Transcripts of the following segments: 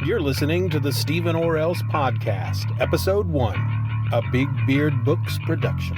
You're listening to the Steeven Orr Else Podcast, Episode 1, a Big Beard Books production.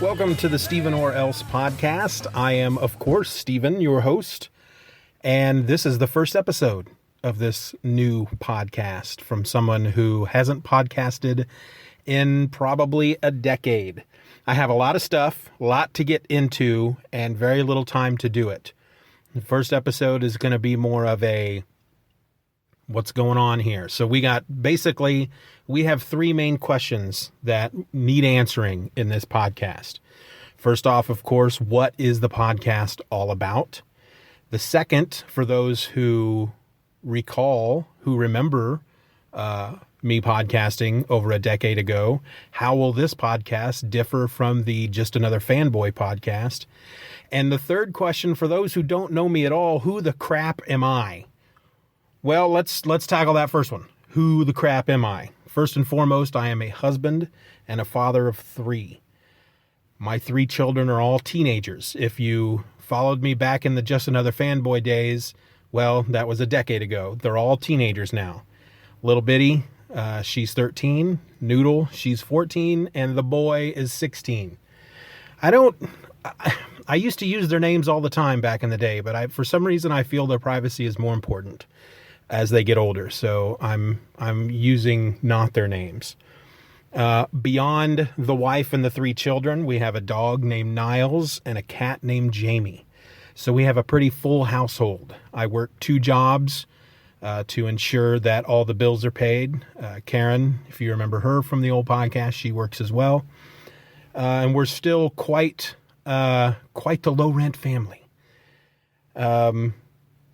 Welcome to the Steeven Orr Else Podcast. I am, of course, Steeven, your host, and this is the first episode of this new podcast from someone who hasn't podcasted in probably a decade. I have a lot of stuff, a lot to get into, and very little time to do it. The first episode is going to be more of a what's going on here. So we have three main questions that need answering in this podcast. First off, of course, what is the podcast all about? The second, for those who remember me podcasting over a decade ago, how will this podcast differ from the Just Another Fanboy podcast? And the third question, for those who don't know me at all, who the crap am I? Well, let's tackle that first one. Who the crap am I? First and foremost, I am a husband and a father of 3. My 3 children are all teenagers. If you followed me back in the Just Another Fanboy days, well, that was a decade ago. They're all teenagers now. Little Bitty, she's 13. Noodle, she's 14. And the boy is 16. I used to use their names all the time back in the day, but for some reason I feel their privacy is more important as they get older. So I'm using not their names. Beyond the wife and the 3 children, we have a dog named Niles and a cat named Jamie. So we have a pretty full household. I work 2 jobs to ensure that all the bills are paid. Karen, if you remember her from the old podcast, she works as well. And we're still quite the low rent family.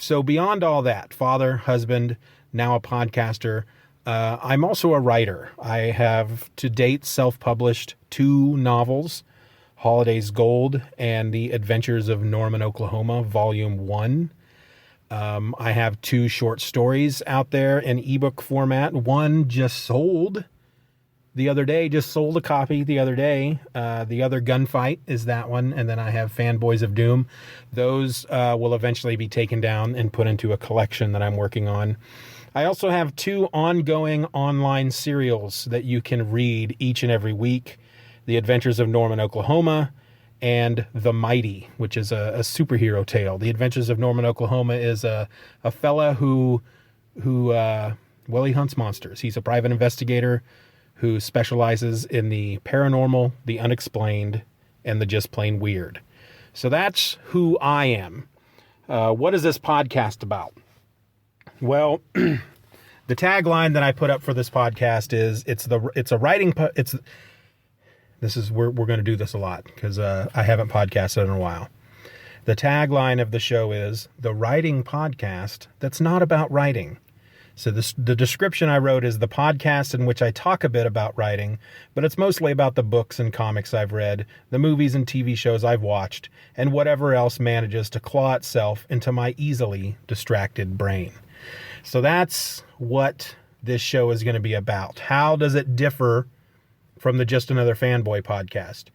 So beyond all that, father, husband, now a podcaster, I'm also a writer. I have to date self-published 2 novels, Holiday's Gold and The Adventures of Norman, Oklahoma, Volume 1. I have 2 short stories out there in ebook format. One just sold a copy the other day. The other, Gunfight, is that one. And then I have Fanboys of Doom. Those will eventually be taken down and put into a collection that I'm working on. I also have 2 ongoing online serials that you can read each and every week. The Adventures of Norman, Oklahoma, and The Mighty, which is a superhero tale. The Adventures of Norman, Oklahoma is a fella who he hunts monsters. He's a private investigator who specializes in the paranormal, the unexplained, and the just plain weird. So that's who I am. What is this podcast about? Well, the tagline that I put up for this podcast is we're going to do this a lot because I haven't podcasted in a while. The tagline of the show is the writing podcast that's not about writing. So the description I wrote is the podcast in which I talk a bit about writing, but it's mostly about the books and comics I've read, the movies and TV shows I've watched, and whatever else manages to claw itself into my easily distracted brain. So that's what this show is going to be about. How does it differ from the Just Another Fanboy podcast?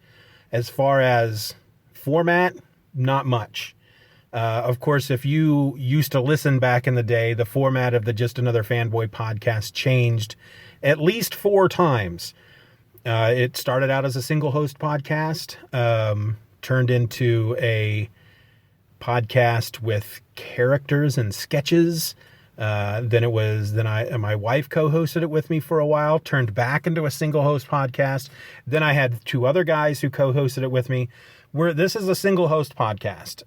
As far as format, not much. Of course, if you used to listen back in the day, the format of the Just Another Fanboy podcast changed at least 4 times. It started out as a single host podcast, turned into a podcast with characters and sketches. Then my wife co-hosted it with me for a while, turned back into a single host podcast. Then I had 2 other guys who co-hosted it with me. This is a single host podcast.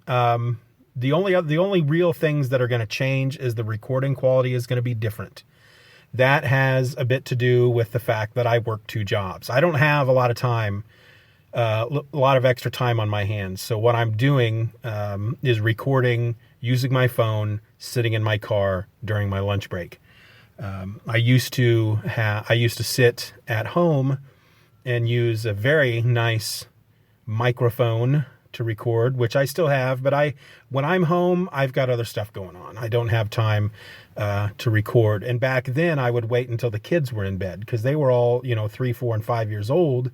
The only real things that are going to change is the recording quality is going to be different. That has a bit to do with the fact that I work 2 jobs. I don't have a lot of time a lot of extra time on my hands. So what I'm doing is recording using my phone, sitting in my car during my lunch break. I used to sit at home and use a very nice microphone to record, which I still have, but when I'm home, I've got other stuff going on. I don't have time to record. And back then I would wait until the kids were in bed, because they were all, 3, 4, and 5 years old,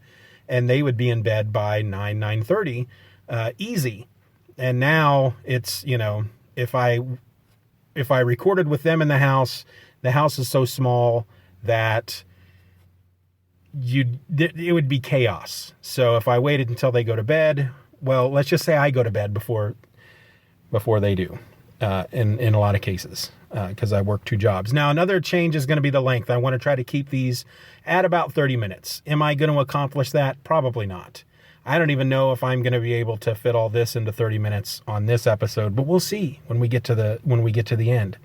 and they would be in bed by 9:30, easy. And now it's, if I recorded with them in the house is so small that it would be chaos. So if I waited until they go to bed, well, let's just say I go to bed before they do, in a lot of cases, because I work 2 jobs. Now, another change is going to be the length. I want to try to keep these at about 30 minutes. Am I going to accomplish that? Probably not. I don't even know if I'm going to be able to fit all this into 30 minutes on this episode, but we'll see when we get to the end.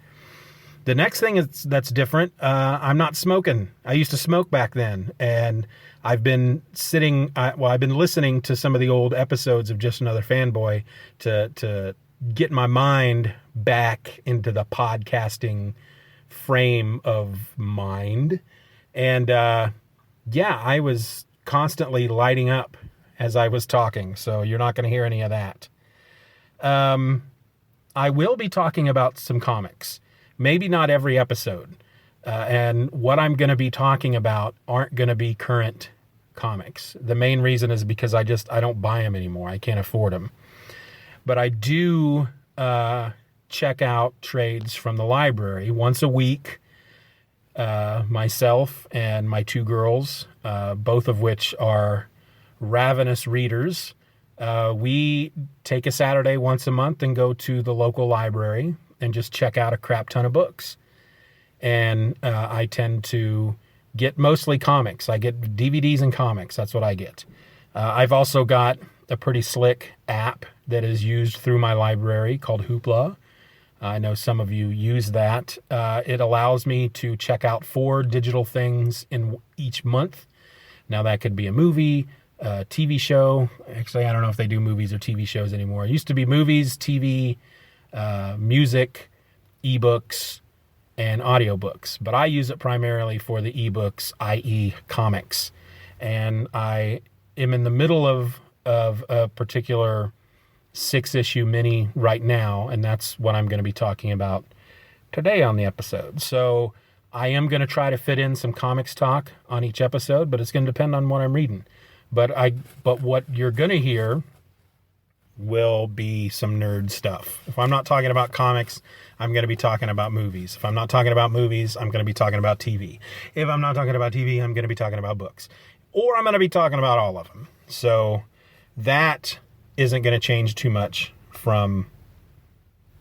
The next thing that's different, I'm not smoking. I used to smoke back then, and I've been listening to some of the old episodes of Just Another Fanboy to get my mind back into the podcasting frame of mind. And I was constantly lighting up as I was talking, so you're not going to hear any of that. I will be talking about some comics. Maybe not every episode. And what I'm going to be talking about aren't going to be current comics. The main reason is because I don't buy them anymore. I can't afford them. But I do check out trades from the library once a week. Myself and my 2 girls, both of which are ravenous readers. We take a Saturday once a month and go to the local library and just check out a crap ton of books. And I tend to get mostly comics. I get DVDs and comics. That's what I get. I've also got a pretty slick app that is used through my library called Hoopla. I know some of you use that. It allows me to check out 4 digital things in each month. Now, that could be a movie, a TV show. Actually, I don't know if they do movies or TV shows anymore. It used to be movies, TV, music, ebooks, and audiobooks, but I use it primarily for the ebooks, i.e. comics. And I am in the middle of a particular 6-issue mini right now, and that's what I'm going to be talking about today on the episode. So I am going to try to fit in some comics talk on each episode, but it's going to depend on what I'm reading. But what you're going to hear will be some nerd stuff. If I'm not talking about comics, I'm going to be talking about movies. If I'm not talking about movies, I'm going to be talking about TV. If I'm not talking about TV, I'm going to be talking about books. Or I'm going to be talking about all of them. So that isn't going to change too much from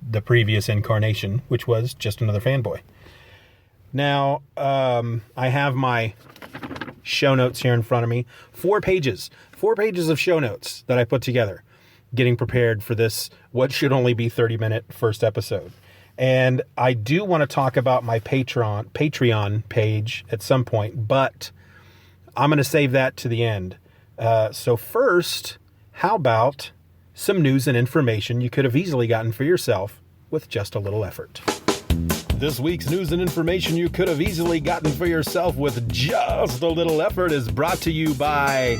the previous incarnation, which was Just Another Fanboy. Now, I have my show notes here in front of me. 4 pages of show notes that I put together, getting prepared for this, what should only be 30-minute first episode. And I do want to talk about my Patreon page at some point, but I'm going to save that to the end. So first, how about some news and information you could have easily gotten for yourself with just a little effort? This week's news and information you could have easily gotten for yourself with just a little effort is brought to you by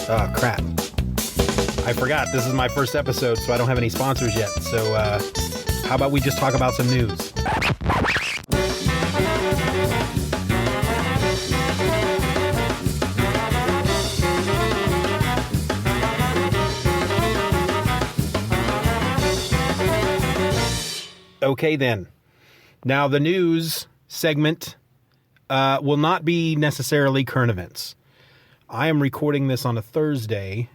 oh, crap. I forgot. This is my first episode, so I don't have any sponsors yet. So how about we just talk about some news? Okay, then. Now, the news segment will not be necessarily current events. I am recording this on a Thursday,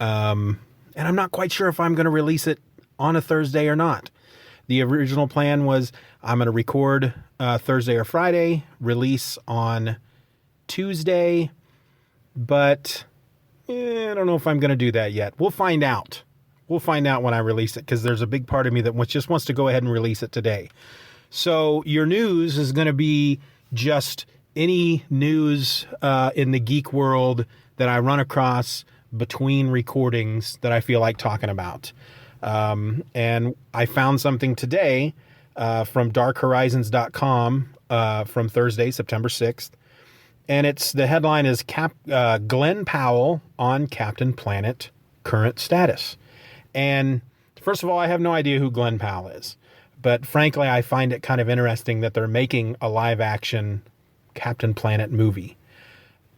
and I'm not quite sure if I'm going to release it on a Thursday or not. The original plan was I'm going to record Thursday or Friday, release on Tuesday, but I don't know if I'm going to do that yet. We'll find out. We'll find out when I release it, because there's a big part of me that just wants to go ahead and release it today. So your news is going to be just any news in the geek world that I run across between recordings that I feel like talking about. And I found something today from darkhorizons.com from Thursday, September 6th. And the headline is Glenn Powell on Captain Planet current status. And first of all, I have no idea who Glenn Powell is. But frankly, I find it kind of interesting that they're making a live action Captain Planet movie.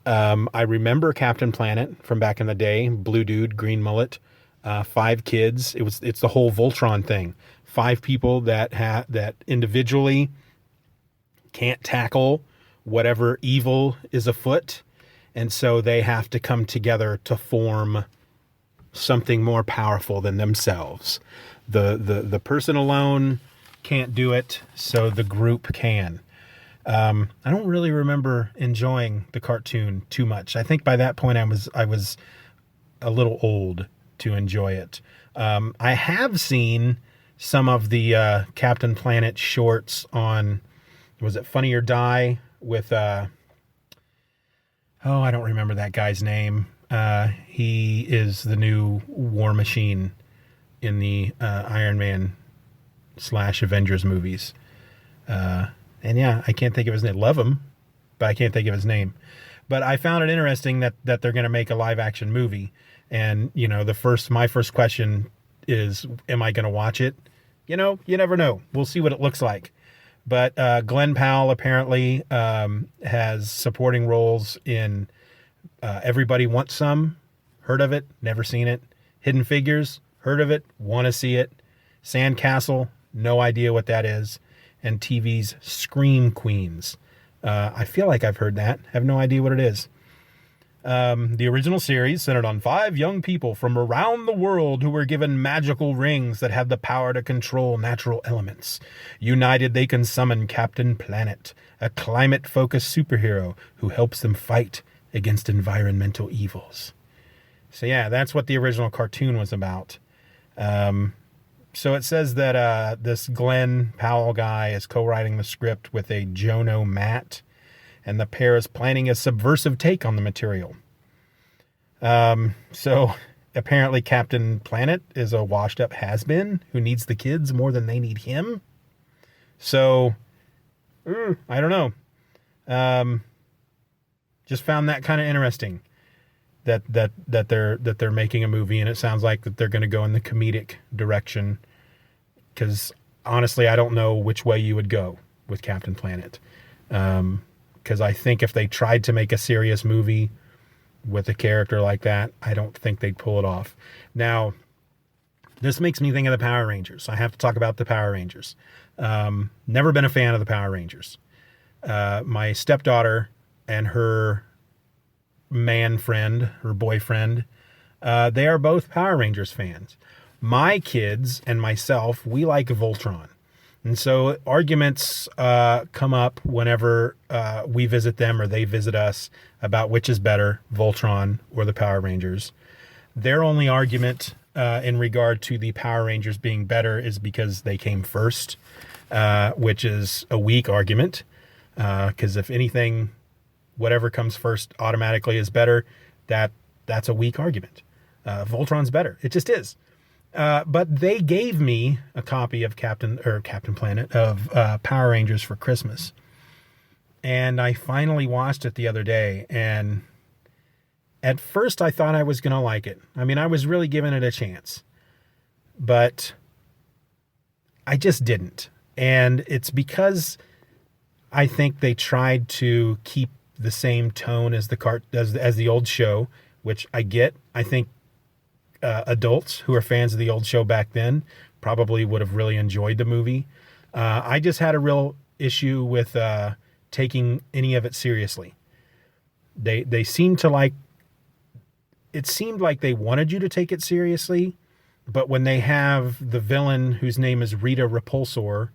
I remember Captain Planet from back in the day, blue dude, green mullet, 5 kids. It's the whole Voltron thing. 5 people that individually can't tackle whatever evil is afoot. And so they have to come together to form something more powerful than themselves. The person alone can't do it, so the group can. I don't really remember enjoying the cartoon too much. I think by that point I was a little old to enjoy it. I have seen some of the Captain Planet shorts on, was it Funny or Die with I don't remember that guy's name. He is the new War Machine in the Iron Man / Avengers movies. And yeah, I can't think of his name. Love him, but I can't think of his name. But I found it interesting that they're going to make a live action movie. And, my first question is, am I going to watch it? You never know. We'll see what it looks like. But Glenn Powell apparently has supporting roles in Everybody Wants Some. Heard of it, never seen it. Hidden Figures, heard of it, want to see it. Sandcastle, no idea what that is. And TV's Scream Queens. I feel like I've heard that. Have no idea what it is. The original series centered on 5 young people from around the world who were given magical rings that had the power to control natural elements. United, they can summon Captain Planet, a climate-focused superhero who helps them fight against environmental evils. So yeah, that's what the original cartoon was about. So it says that this Glenn Powell guy is co-writing the script with a Jono Matt, and the pair is planning a subversive take on the material. So apparently Captain Planet is a washed-up has-been who needs the kids more than they need him. So, I don't know. Just found that kind of interesting. That they're making a movie, and it sounds like that they're going to go in the comedic direction, because honestly I don't know which way you would go with Captain Planet, because I think if they tried to make a serious movie with a character like that, I don't think they'd pull it off. Now this makes me think of the Power Rangers. I have to talk about the Power Rangers. Never been a fan of the Power Rangers. My stepdaughter and her her boyfriend, they are both Power Rangers fans. My kids and myself, we like Voltron. And so arguments come up whenever we visit them or they visit us about which is better, Voltron or the Power Rangers. Their only argument in regard to the Power Rangers being better is because they came first, which is a weak argument, because if anything, whatever comes first automatically is better. That's a weak argument. Voltron's better. It just is. But they gave me a copy of Captain Planet of Power Rangers for Christmas. And I finally watched it the other day. And at first I thought I was going to like it. I mean, I was really giving it a chance. But I just didn't. And it's because I think they tried to keep the same tone as the old show, which I get. I think adults who are fans of the old show back then probably would have really enjoyed the movie. I just had a real issue with taking any of it seriously. They seemed to like, it seemed like they wanted you to take it seriously, but when they have the villain whose name is Rita Repulsor,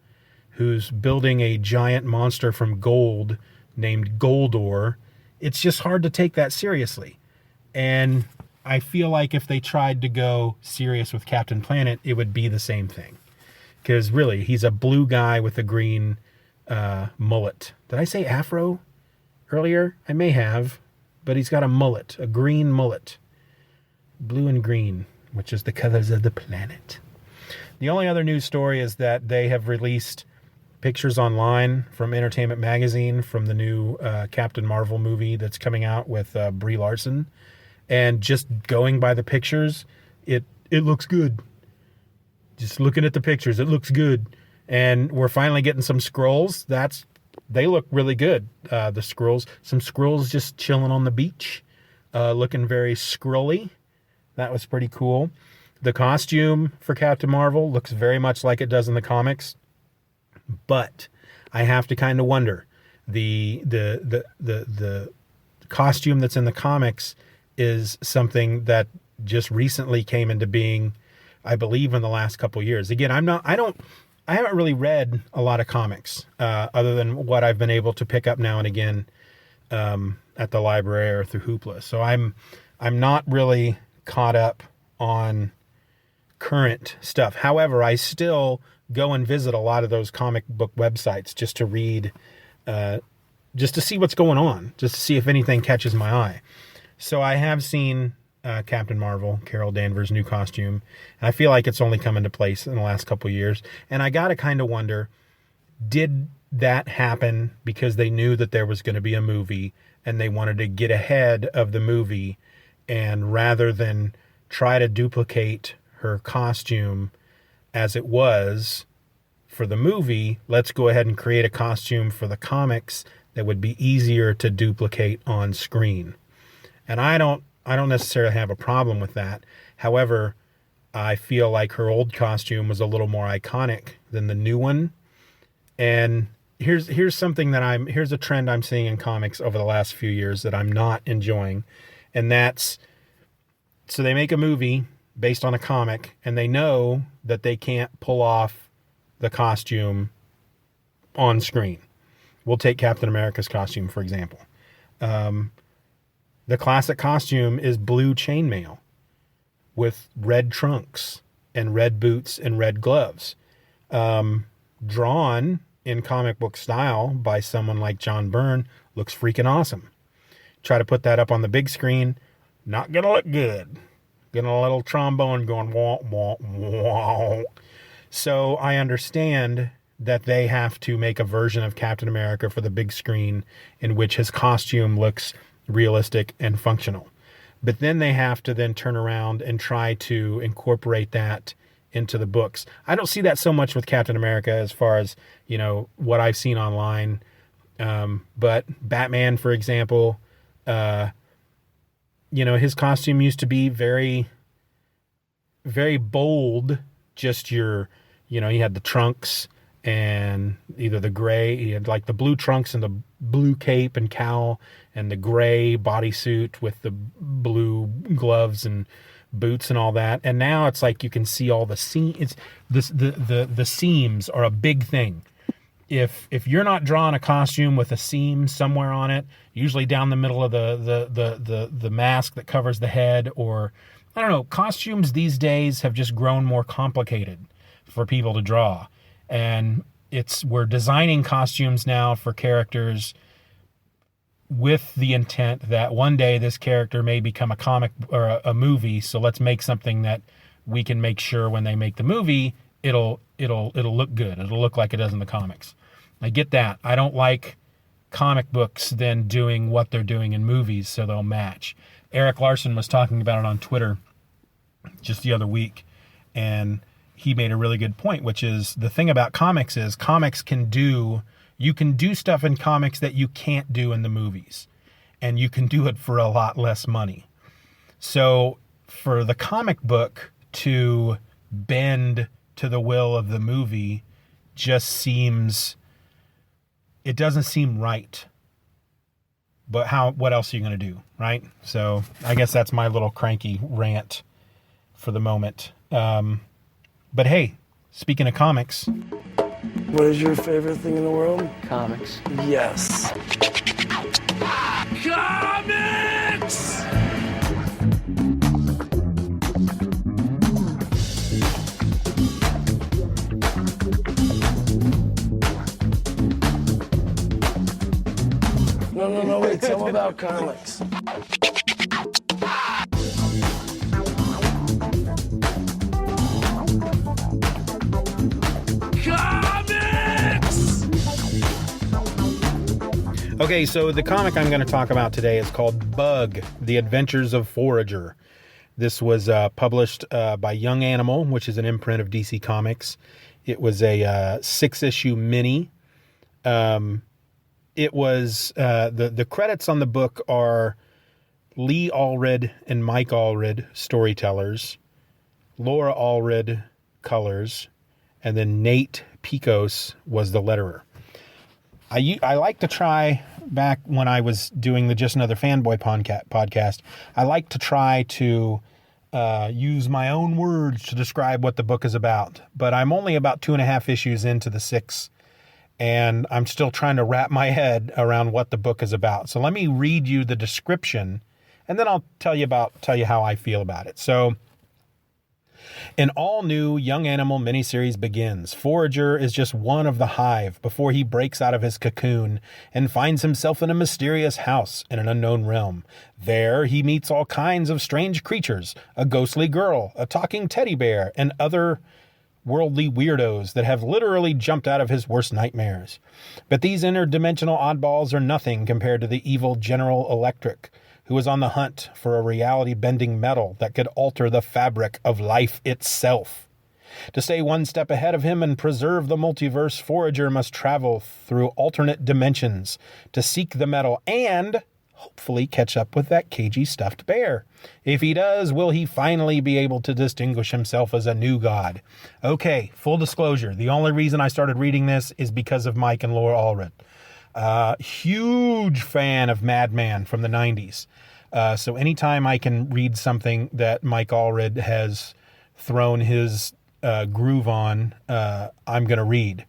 who's building a giant monster from gold named Goldor, it's just hard to take that seriously. And I feel like if they tried to go serious with Captain Planet, it would be the same thing. Because really, he's a blue guy with a green mullet. Did I say afro earlier? I may have, but he's got a mullet, a green mullet. blue and green, which is the colors of the planet. The only other news story is that they have released pictures online from Entertainment Magazine from the new Captain Marvel movie that's coming out with Brie Larson. And just going by the pictures, it looks good. Just looking at the pictures, it looks good. And we're finally getting some scrolls. They look really good, the scrolls. Some scrolls just chilling on the beach, looking very scrolly. That was pretty cool. The costume for Captain Marvel looks very much like it does in the comics. But I have to kind of wonder, the costume that's in the comics is something that just recently came into being, I believe, in the last couple of years. Again, I haven't really read a lot of comics other than what I've been able to pick up now and again at the library or through Hoopla. So I'm not really caught up on current stuff. However, I still go and visit a lot of those comic book websites just to read, just to see what's going on, just to see if anything catches my eye. So I have seen Captain Marvel, Carol Danvers' new costume, and I feel like it's only come into place in the last couple of years. And I got to kind of wonder, did that happen because they knew that there was going to be a movie and they wanted to get ahead of the movie, and rather than try to duplicate her costume as it was for the movie, let's go ahead and create a costume for the comics that would be easier to duplicate on screen. And I don't necessarily have a problem with that. However, I feel like her old costume was a little more iconic than the new one. And here's something here's a trend I'm seeing in comics over the last few years that I'm not enjoying. And that's, so they make a movie based on a comic, and they know that they can't pull off the costume on screen. We'll take Captain America's costume, for example. The classic costume is blue chainmail with red trunks and red boots and red gloves. Drawn in comic book style by someone like John Byrne, looks freaking awesome. Try to put that up on the big screen, not gonna look good. Getting a little trombone going, wah, wah, wah. So I understand that they have to make a version of Captain America for the big screen in which his costume looks realistic and functional. But then they have to then turn around and try to incorporate that into the books. I don't see that so much with Captain America as far as, what I've seen online. But Batman, for example, his costume used to be very, very bold. Just he had the trunks and either the gray, he had like the blue trunks and the blue cape and cowl and the gray bodysuit with the blue gloves and boots and all that. And now it's like you can see all the seams. The seams are a big thing. If you're not drawing a costume with a seam somewhere on it, usually down the middle of the mask that covers the head, or I don't know, costumes these days have just grown more complicated for people to draw. And we're designing costumes now for characters with the intent that one day this character may become a comic or a movie. So let's make something that we can make sure when they make the movie, it'll look good. It'll look like it does in the comics. I get that. I don't like comic books then doing what they're doing in movies so they'll match. Eric Larson was talking about it on Twitter just the other week, and he made a really good point, which is the thing about comics is you can do stuff in comics that you can't do in the movies, and you can do it for a lot less money. So for the comic book to bend to the will of the movie it doesn't seem right. But what else are you going to do, right? So I guess that's my little cranky rant for the moment. But hey, speaking of comics. What is your favorite thing in the world? Comics. Yes. Comics! No, wait, tell me about comics. Okay, so the comic I'm going to talk about today is called Bug, The Adventures of Forager. This was published by Young Animal, which is an imprint of DC Comics. It was a 6-issue mini. It was the credits on the book are Lee Allred and Mike Allred, storytellers, Laura Allred, colors, and then Nate Picos was the letterer. I like to try, back when I was doing the Just Another Fanboy podcast, I like to try to use my own words to describe what the book is about. But I'm only about 2.5 issues into the 6, and I'm still trying to wrap my head around what the book is about. So let me read you the description, and then I'll tell you how I feel about it. So, an all-new Young Animal miniseries begins. Forager is just one of the hive before he breaks out of his cocoon and finds himself in a mysterious house in an unknown realm. There, he meets all kinds of strange creatures, a ghostly girl, a talking teddy bear, and other worldly weirdos that have literally jumped out of his worst nightmares. But these interdimensional oddballs are nothing compared to the evil General Electric, who is on the hunt for a reality-bending metal that could alter the fabric of life itself. To stay one step ahead of him and preserve the multiverse, Forager must travel through alternate dimensions to seek the metal and hopefully catch up with that cagey stuffed bear. If he does, will he finally be able to distinguish himself as a new god? Okay, full disclosure, the only reason I started reading this is because of Mike and Laura Allred. Huge fan of Madman from the 90s. So anytime I can read something that Mike Allred has thrown his groove on, I'm going to read.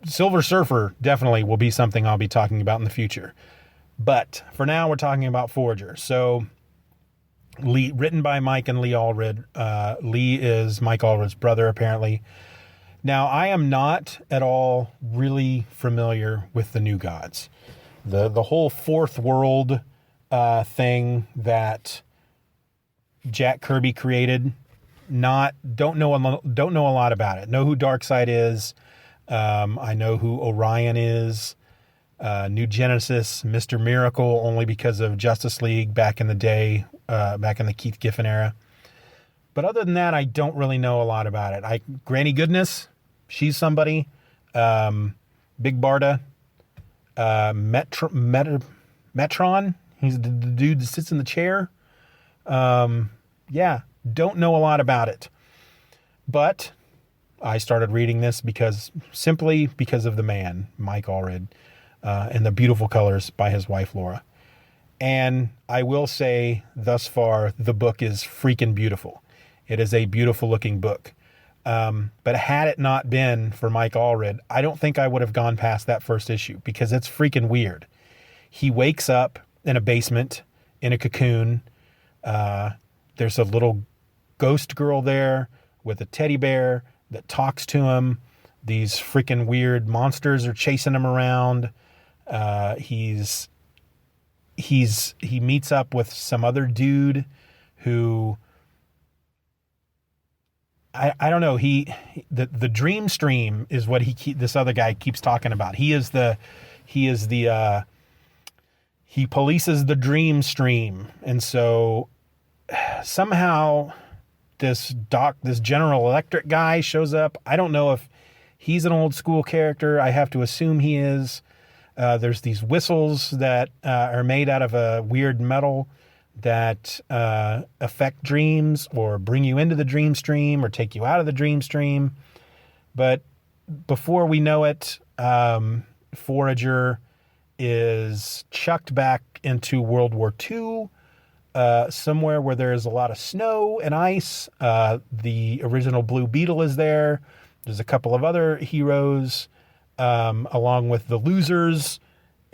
Silver Surfer definitely will be something I'll be talking about in the future. But for now, we're talking about Forager. So written by Mike and Lee Allred. Lee is Mike Allred's brother, apparently. Now, I am not at all really familiar with the New Gods. The whole fourth world thing that Jack Kirby created, don't know a lot about it. Know who Darkseid is. I know who Orion is. New Genesis, Mr. Miracle, only because of Justice League back in the day, back in the Keith Giffen era. But other than that, I don't really know a lot about it. Granny Goodness, she's somebody. Big Barda. Metron, he's the dude that sits in the chair. Yeah, don't know a lot about it. But I started reading this simply because of the man, Mike Allred, and the beautiful colors by his wife, Laura. And I will say, thus far, the book is freaking beautiful. It is a beautiful looking book. But had it not been for Mike Allred, I don't think I would have gone past that first issue because it's freaking weird. He wakes up in a basement in a cocoon. There's a little ghost girl there with a teddy bear that talks to him. These freaking weird monsters are chasing him around. He meets up with some other dude who, I don't know. The dream stream is what this other guy keeps talking about. He polices the dream stream. And so somehow this General Electric guy shows up. I don't know if he's an old school character. I have to assume he is. There's these whistles that are made out of a weird metal that affect dreams or bring you into the dream stream or take you out of the dream stream. But before we know it, Forager is chucked back into World War II, somewhere where there's a lot of snow and ice. The original Blue Beetle is there. There's a couple of other heroes, along with the Losers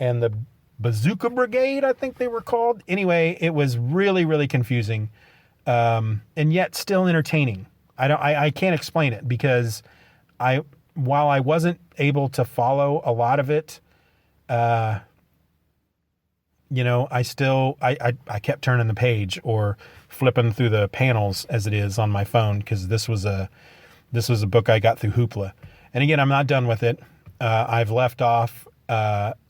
and the Bazooka Brigade, I think they were called. Anyway, it was really, really confusing, and yet still entertaining. I can't explain it because while I wasn't able to follow a lot of it, I kept turning the page or flipping through the panels as it is on my phone because this was a book I got through Hoopla. And again, I'm not done with it. I've left off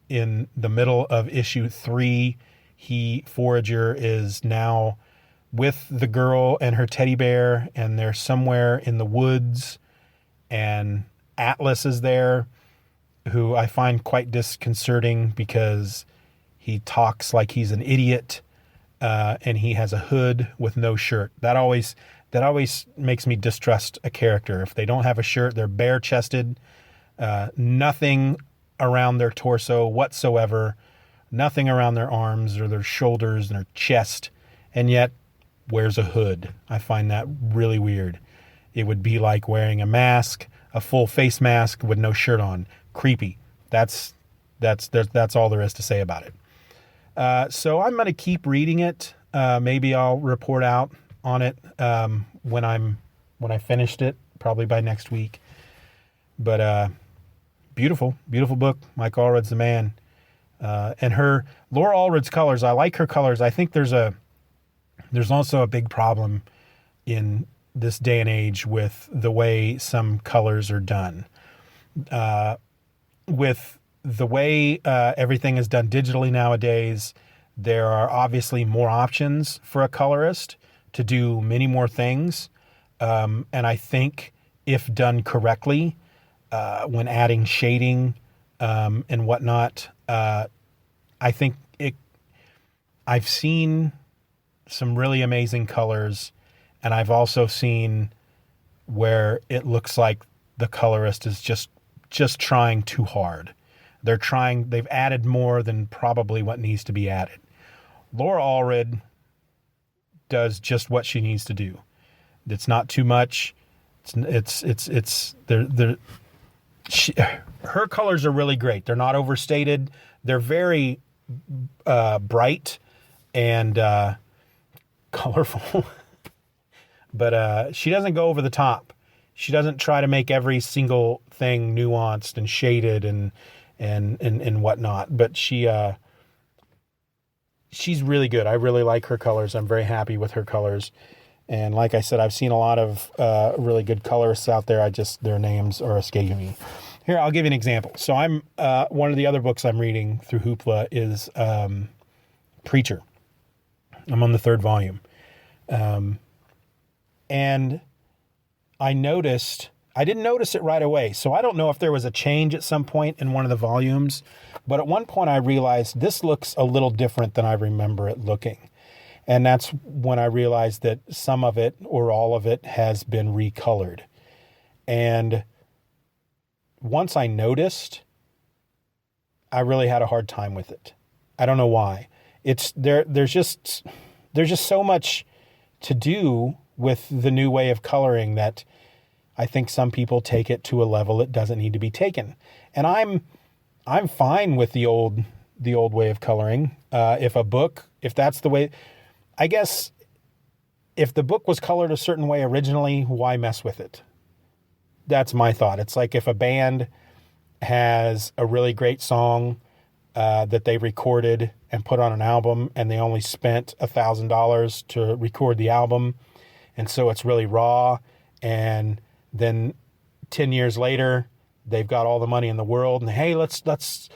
in the middle of issue 3, Forager is now with the girl and her teddy bear, and they're somewhere in the woods, and Atlas is there, who I find quite disconcerting because he talks like he's an idiot, and he has a hood with no shirt. That always makes me distrust a character. If they don't have a shirt, they're bare-chested, nothing around their torso whatsoever, nothing around their arms or their shoulders and their chest, and yet wears a hood. I find that really weird. It would be like wearing a mask, a full face mask with no shirt on. Creepy. That's all there is to say about it. So I'm going to keep reading it. Maybe I'll report out on it when I finished it, probably by next week. But beautiful book. Mike Allred's the man. And Laura Allred's colors, I like her colors. I think there's also a big problem in this day and age with the way some colors are done. With the way everything is done digitally nowadays, there are obviously more options for a colorist to do many more things. And I think if done correctly, when adding shading and whatnot, I think I've seen some really amazing colors, and I've also seen where it looks like the colorist is just trying too hard. They've added more than probably what needs to be added. Laura Allred does just what she needs to do. It's not too much. Her colors are really great. They're not overstated. They're very bright and colorful. But she doesn't go over the top. She doesn't try to make every single thing nuanced and shaded and whatnot. But she's really good. I really like her colors. I'm very happy with her colors. And like I said, I've seen a lot of really good colorists out there. Their names are escaping me. Here, I'll give you an example. So I'm one of the other books I'm reading through Hoopla is Preacher. I'm on the 3rd volume. And I didn't notice it right away. So I don't know if there was a change at some point in one of the volumes, but at one point I realized this looks a little different than I remember it looking. And that's when I realized that some of it or all of it has been recolored. And once I noticed, I really had a hard time with it. I don't know why. There's just so much to do with the new way of coloring that I think some people take it to a level it doesn't need to be taken. And I'm fine with the old way of coloring. If that's the way, I guess if the book was colored a certain way originally, why mess with it? That's my thought. It's like if a band has a really great song that they recorded and put on an album, and they only spent $1,000 to record the album, and so it's really raw, and then 10 years later they've got all the money in the world, and hey, let's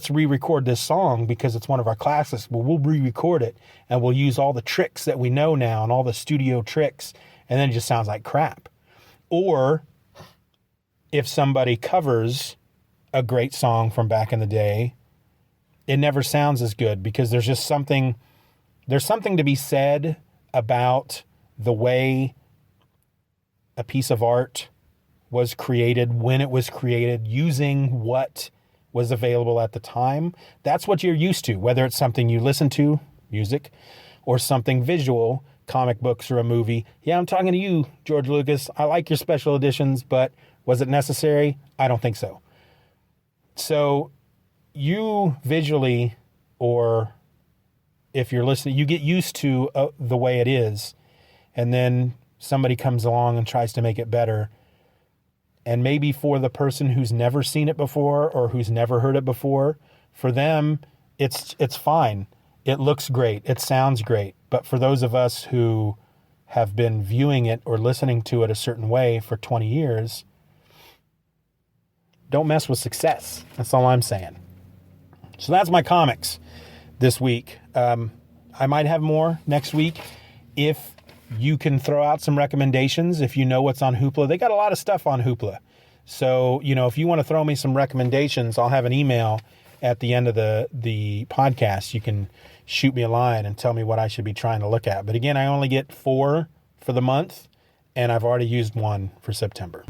re-record this song because it's one of our classics. Well, we'll re-record it, and we'll use all the tricks that we know now and all the studio tricks, and then it just sounds like crap. Or if somebody covers a great song from back in the day, it never sounds as good because there's something to be said about the way a piece of art was created, when it was created, using what was available at the time. That's what you're used to, whether it's something you listen to, music, or something visual, comic books or a movie. Yeah, I'm talking to you, George Lucas. I like your special editions, but was it necessary? I don't think so. So you visually, or if you're listening, you get used to the way it is, and then somebody comes along and tries to make it better. And maybe for the person who's never seen it before or who's never heard it before, for them, it's fine. It looks great. It sounds great. But for those of us who have been viewing it or listening to it a certain way for 20 years, don't mess with success. That's all I'm saying. So that's my comics this week. I might have more next week if you can throw out some recommendations. If you know what's on Hoopla, they got a lot of stuff on Hoopla. So, if you want to throw me some recommendations, I'll have an email at the end of the podcast. You can shoot me a line and tell me what I should be trying to look at. But again, I only get 4 for the month, and I've already used 1 for September.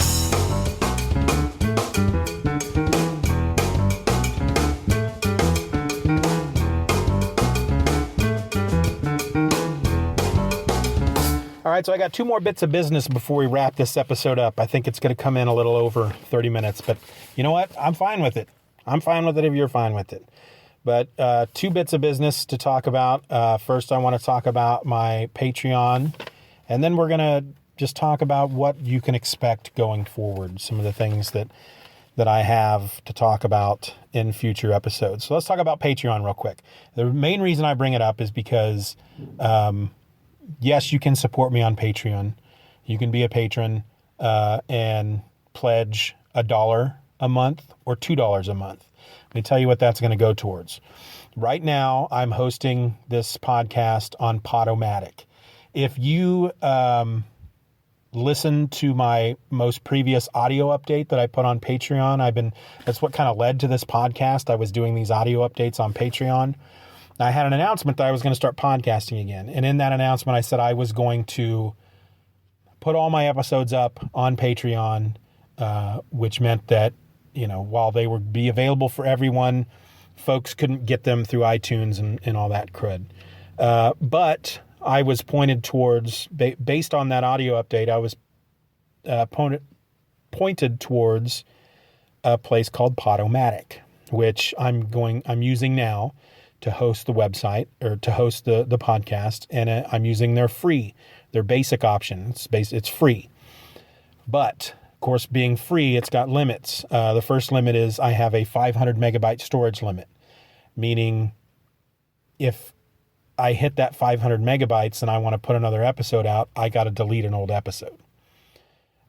All right, so I got 2 more bits of business before we wrap this episode up. I think it's going to come in a little over 30 minutes, but you know what? I'm fine with it. I'm fine with it if you're fine with it. But 2 bits of business to talk about. First, I want to talk about my Patreon, and then we're going to just talk about what you can expect going forward, some of the things that I have to talk about in future episodes. So let's talk about Patreon real quick. The main reason I bring it up is because yes, you can support me on Patreon. You can be a patron and pledge $1 a month or $2 a month. Let me tell you what that's going to go towards. Right now, I'm hosting this podcast on Podomatic. If you listen to my most previous audio update that I put on Patreon, that's what kind of led to this podcast. I was doing these audio updates on Patreon. I had an announcement that I was going to start podcasting again. And in that announcement, I said I was going to put all my episodes up on Patreon, which meant that, while they would be available for everyone, folks couldn't get them through iTunes and all that crud. But I was pointed towards, based on that audio update, I was pointed towards a place called Podomatic, which I'm using now to host the website or to host the podcast. And I'm using their basic option. It's free. But of course, being free, it's got limits. The first limit is I have a 500 megabyte storage limit, meaning if I hit that 500 megabytes and I want to put another episode out, I got to delete an old episode.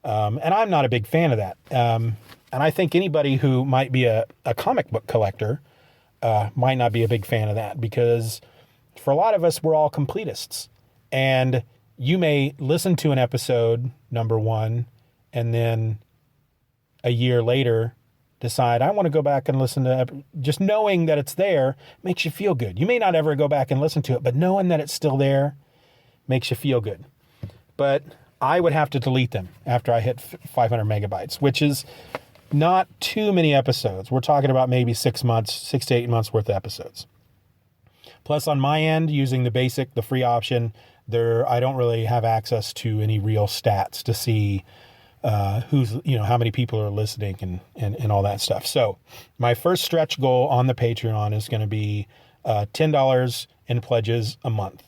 And I'm not a big fan of that. And I think anybody who might be a comic book collector might not be a big fan of that, because for a lot of us, we're all completists. And you may listen to an episode, number 1, and then a year later decide, I want to go back and listen to, just knowing that it's there makes you feel good. You may not ever go back and listen to it, but knowing that it's still there makes you feel good. But I would have to delete them after I hit 500 megabytes, which is not too many episodes. We're talking about maybe 6 to 8 months worth of episodes. Plus on my end, using the free option, I don't really have access to any real stats to see how many people are listening and all that stuff. So my first stretch goal on the Patreon is going to be $10 in pledges a month.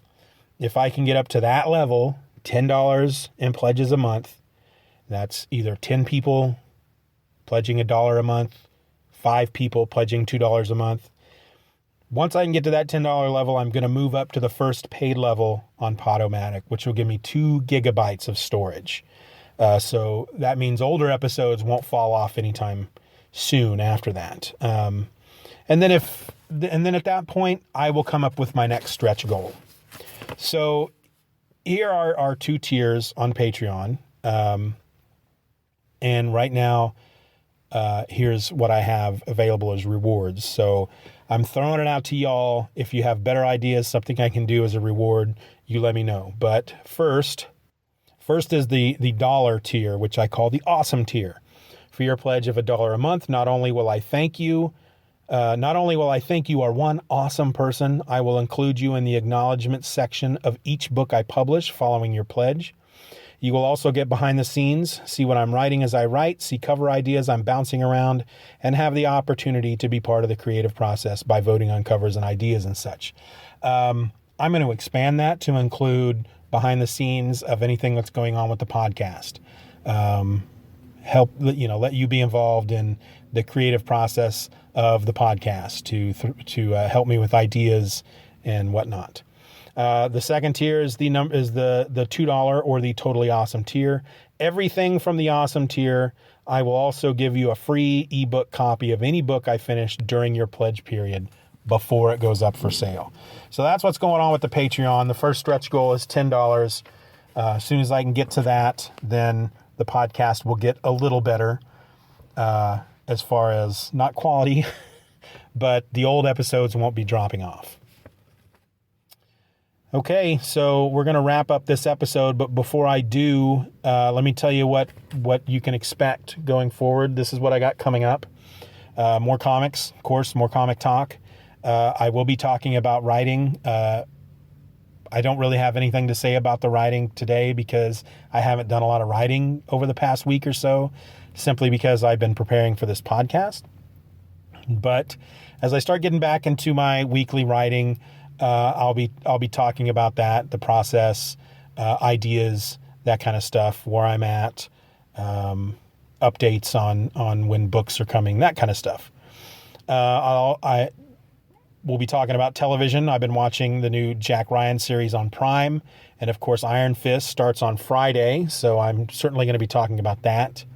If I can get up to that level, $10 in pledges a month, that's either 10 people pledging $1 a month, 5 people pledging $2 a month. Once I can get to that $10 level, I'm going to move up to the first paid level on Podomatic, which will give me 2 gigabytes of storage. So that means older episodes won't fall off anytime soon after that. And then at that point, I will come up with my next stretch goal. So here are our 2 tiers on Patreon. And right now, here's what I have available as rewards. So I'm throwing it out to y'all. If you have better ideas, something I can do as a reward, you let me know. But first is the dollar tier, which I call the awesome tier. For your pledge of $1 a month, not only will I thank you are one awesome person, I will include you in the acknowledgement section of each book I publish following your pledge. You will also get behind the scenes, see what I'm writing as I write, see cover ideas I'm bouncing around, and have the opportunity to be part of the creative process by voting on covers and ideas and such. I'm going to expand that to include behind the scenes of anything that's going on with the podcast. Let you be involved in the creative process of the podcast to help me with ideas and whatnot. The second tier is the $2 or the totally awesome tier. Everything from the awesome tier, I will also give you a free ebook copy of any book I finish during your pledge period before it goes up for sale. So that's what's going on with the Patreon. The first stretch goal is $10. As soon as I can get to that, then the podcast will get a little better as far as not quality, but the old episodes won't be dropping off. Okay, so we're going to wrap up this episode, but before I do, let me tell you what you can expect going forward. This is what I got coming up. More comics, of course, more comic talk. I will be talking about writing. I don't really have anything to say about the writing today because I haven't done a lot of writing over the past week or so, simply because I've been preparing for this podcast. But as I start getting back into my weekly writing, I'll be talking about that, the process, ideas, that kind of stuff, where I'm at, updates on when books are coming, that kind of stuff. We'll be talking about television. I've been watching the new Jack Ryan series on Prime, and of course Iron Fist starts on Friday, so I'm certainly going to be talking about that.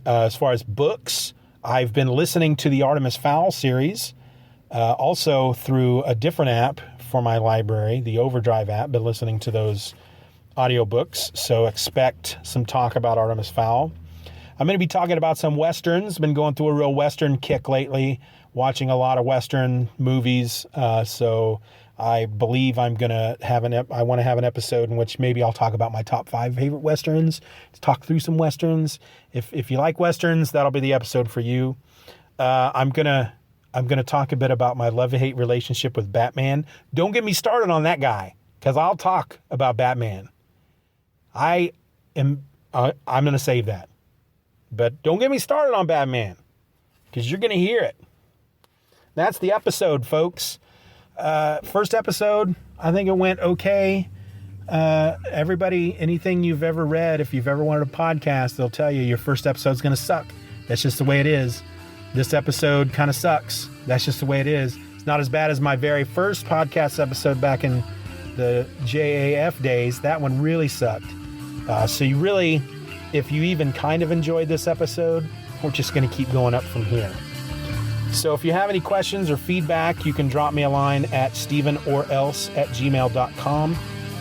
As far as books, I've been listening to the Artemis Fowl series. Also through a different app for my library, the Overdrive app, been listening to those audiobooks, so expect some talk about Artemis Fowl. I'm going to be talking about some Westerns, been going through a real Western kick lately, watching a lot of Western movies, so I believe I want to have an episode in which maybe I'll talk about my top 5 favorite Westerns, to talk through some Westerns. If you like Westerns, that'll be the episode for you. I'm gonna talk a bit about my love-hate relationship with Batman. Don't get me started on that guy, because I'll talk about Batman. I'm going to save that. But don't get me started on Batman, because you're going to hear it. That's the episode, folks. First episode, I think it went okay. Everybody, anything you've ever read, if you've ever wanted a podcast, they'll tell you your first episode's going to suck. That's just the way it is. This episode kind of sucks. That's just the way it is. It's not as bad as my very first podcast episode back in the JAF days. That one really sucked. So you really, if you even kind of enjoyed this episode, we're just going to keep going up from here. So if you have any questions or feedback, you can drop me a line at stevenorelse@gmail.com.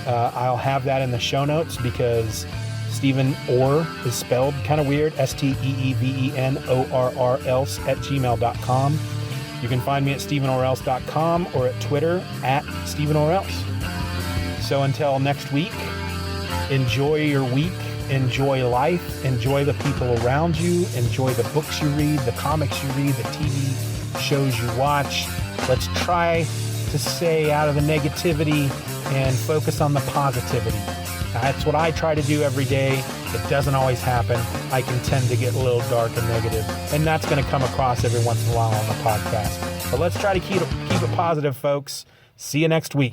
I'll have that in the show notes because Steeven Orr is spelled kind of weird, SteeveNorr else@gmail.com. You can find me at SteevenOrElse.com or at Twitter at Steeven Orr Else. So until next week, enjoy your week, enjoy life, enjoy the people around you, enjoy the books you read, the comics you read, the TV shows you watch. Let's try to stay out of the negativity and focus on the positivity. That's what I try to do every day. It doesn't always happen. I can tend to get a little dark and negative, and that's going to come across every once in a while on the podcast. But let's try to keep it positive, folks. See you next week.